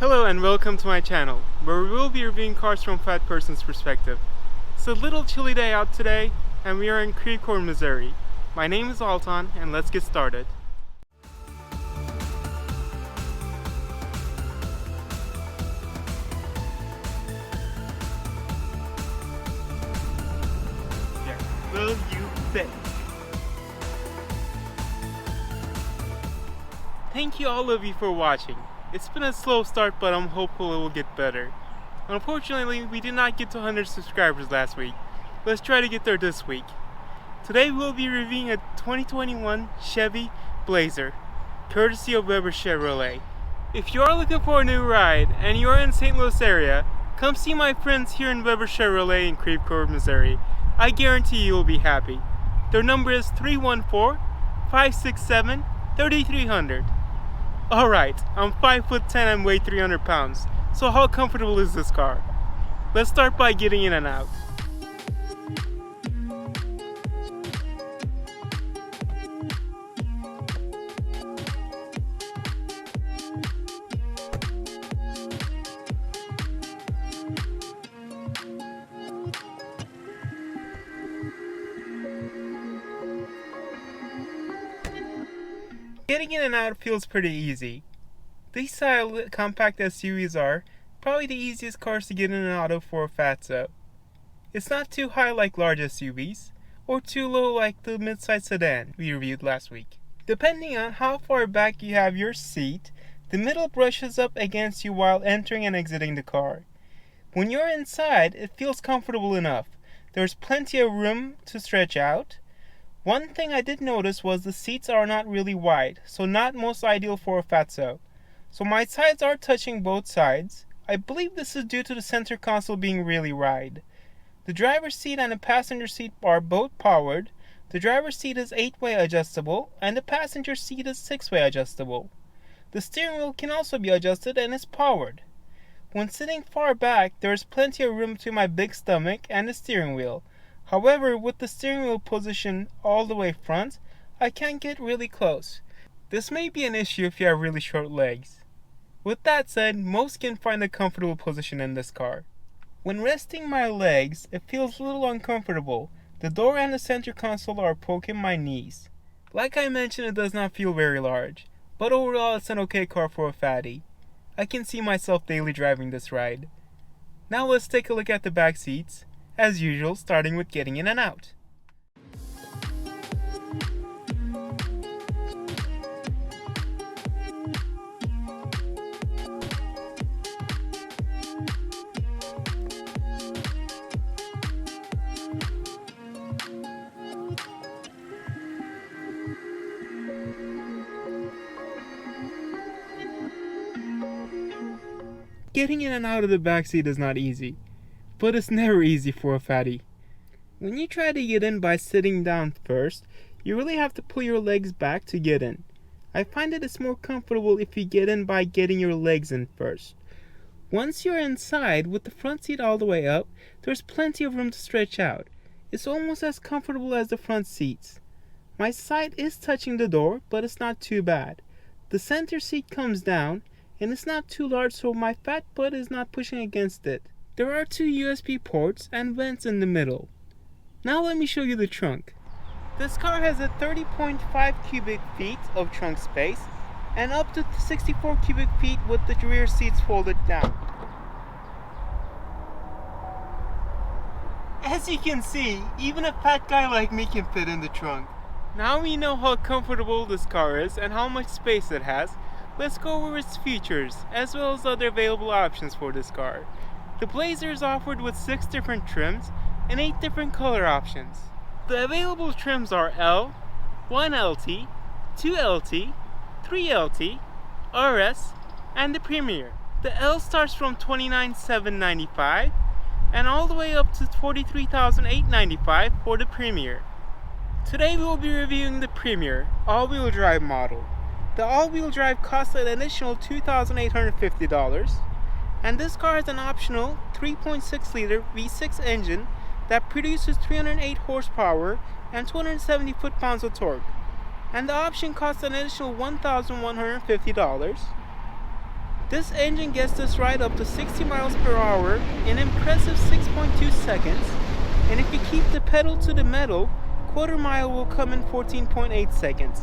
Hello and welcome to my channel, where we will be reviewing cars from Fat Person's perspective. It's a little chilly day out today, and we are in Creve Coeur, Missouri. My name is Alton, and let's get started. Yeah, will you bet? Thank you all of you for watching. It's been a slow start, but I'm hopeful it will get better. Unfortunately, we did not get to 100 subscribers last week. Let's try to get there this week. Today we'll be reviewing a 2021 Chevy Blazer, courtesy of Weber Chevrolet. If you are looking for a new ride and you are in St. Louis area, come see my friends here in Weber Chevrolet in Creve Coeur, Missouri. I guarantee you will be happy. Their number is 314-567-3300. Alright, I'm 5'10" and weigh 300 pounds, so how comfortable is this car? Let's start by getting in and out. Getting in and out feels pretty easy. These style compact SUVs are probably the easiest cars to get in and out of for a fatso. It's not too high like large SUVs, or too low like the midsize sedan we reviewed last week. Depending on how far back you have your seat, the middle brushes up against you while entering and exiting the car. When you're inside, it feels comfortable enough. There's plenty of room to stretch out. One thing I did notice was the seats are not really wide, so not most ideal for a fatso. So my sides are touching both sides. I believe this is due to the center console being really wide. The driver's seat and the passenger seat are both powered. The driver's seat is 8-way adjustable, and the passenger seat is 6-way adjustable. The steering wheel can also be adjusted and is powered. When sitting far back, there is plenty of room between my big stomach and the steering wheel. However, with the steering wheel position all the way front, I can't get really close. This may be an issue if you have really short legs. With that said, most can find a comfortable position in this car. When resting my legs, it feels a little uncomfortable. The door and the center console are poking my knees. Like I mentioned, it does not feel very large, but overall it's an okay car for a fatty. I can see myself daily driving this ride. Now let's take a look at the back seats. As usual, starting with getting in and out. Getting in and out of the back seat is not easy. But it's never easy for a fatty. When you try to get in by sitting down first, you really have to pull your legs back to get in. I find that it's more comfortable if you get in by getting your legs in first. Once you're inside, with the front seat all the way up, there's plenty of room to stretch out. It's almost as comfortable as the front seats. My side is touching the door, but it's not too bad. The center seat comes down, and it's not too large, so my fat butt is not pushing against it. There are 2 USB ports and vents in the middle. Now let me show you the trunk. This car has a 30.5 cubic feet of trunk space and up to 64 cubic feet with the rear seats folded down. As you can see, even a fat guy like me can fit in the trunk. Now we know how comfortable this car is and how much space it has. Let's go over its features as well as other available options for this car. The Blazer is offered with 6 different trims and 8 different color options. The available trims are L, 1LT, 2LT, 3LT, RS, and the Premier. The L starts from $29,795 and all the way up to $43,895 for the Premier. Today we will be reviewing the Premier all-wheel drive model. The all-wheel drive costs an additional $2,850. And this car has an optional 3.6-liter V6 engine that produces 308 horsepower and 270 foot-pounds of torque. And the option costs an additional $1,150. This engine gets this ride up to 60 miles per hour in an impressive 6.2 seconds, and if you keep the pedal to the metal, quarter mile will come in 14.8 seconds.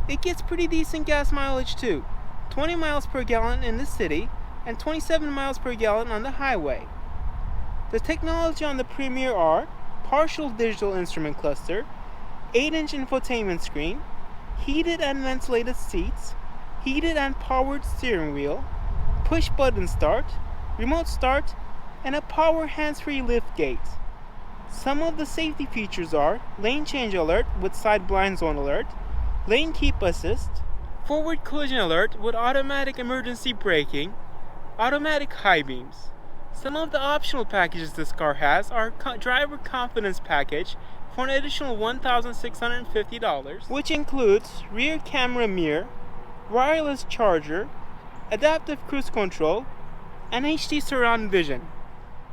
It gets pretty decent gas mileage too, 20 miles per gallon in the city and 27 miles per gallon on the highway. The technology on the Premier are partial digital instrument cluster, 8-inch infotainment screen, heated and ventilated seats, heated and powered steering wheel, push button start, remote start, and a power hands-free lift gate. Some of the safety features are lane change alert with side blind zone alert, lane keep assist, forward collision alert with automatic emergency braking, automatic high beams. Some of the optional packages this car has are driver confidence package for an additional $1,650, which includes rear camera mirror, wireless charger, adaptive cruise control, and HD surround vision.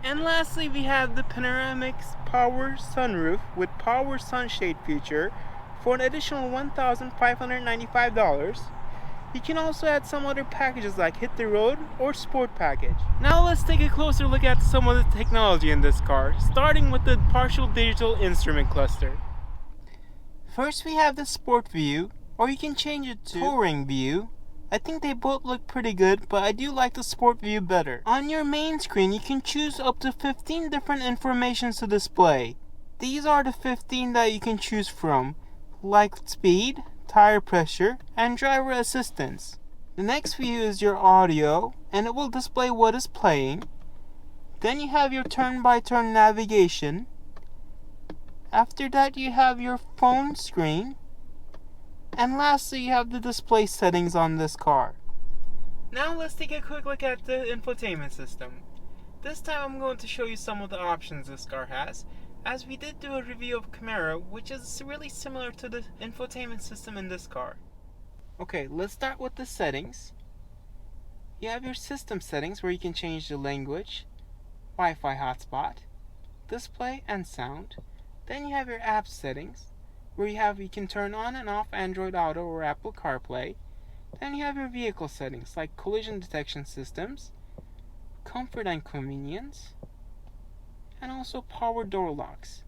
And lastly, we have the panoramic power sunroof with power sunshade feature for an additional $1,595. You can also add some other packages like Hit the Road or Sport package. Now let's take a closer look at some of the technology in this car, starting with the partial digital instrument cluster. First we have the Sport view, or you can change it to Touring view. I think they both look pretty good, but I do like the Sport view better. On your main screen, you can choose up to 15 different informations to display. These are the 15 that you can choose from, like speed, tire pressure, and driver assistance. The next view is your audio, and it will display what is playing. Then you have your turn-by-turn navigation. After that, you have your phone screen. And lastly, you have the display settings on this car. Now let's take a quick look at the infotainment system. This time I'm going to show you some of the options this car has, as we did do a review of Camaro, which is really similar to the infotainment system in this car. Okay, let's start with the settings. You have your system settings where you can change the language, Wi-Fi hotspot, display, and sound. Then you have your app settings, where you can turn on and off Android Auto or Apple CarPlay. Then you have your vehicle settings like collision detection systems, comfort and convenience, and also power door locks.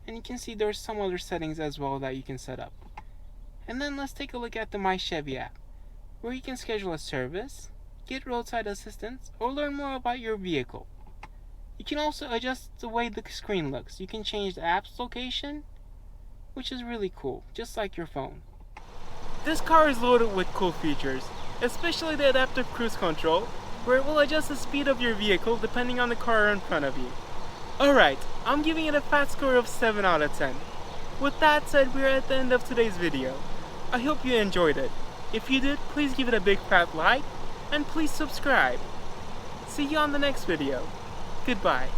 And you can see there's some other settings as well that you can set up. And then let's take a look at the My Chevy app, where you can schedule a service, get roadside assistance, or learn more about your vehicle. You can also adjust the way the screen looks. You can change the app's location, which is really cool, just like your phone. This car is loaded with cool features, especially the adaptive cruise control, where it will adjust the speed of your vehicle depending on the car in front of you. Alright, I'm giving it a fat score of 7 out of 10. With that said, we're at the end of today's video. I hope you enjoyed it. If you did, please give it a big fat like, and please subscribe. See you on the next video. Goodbye.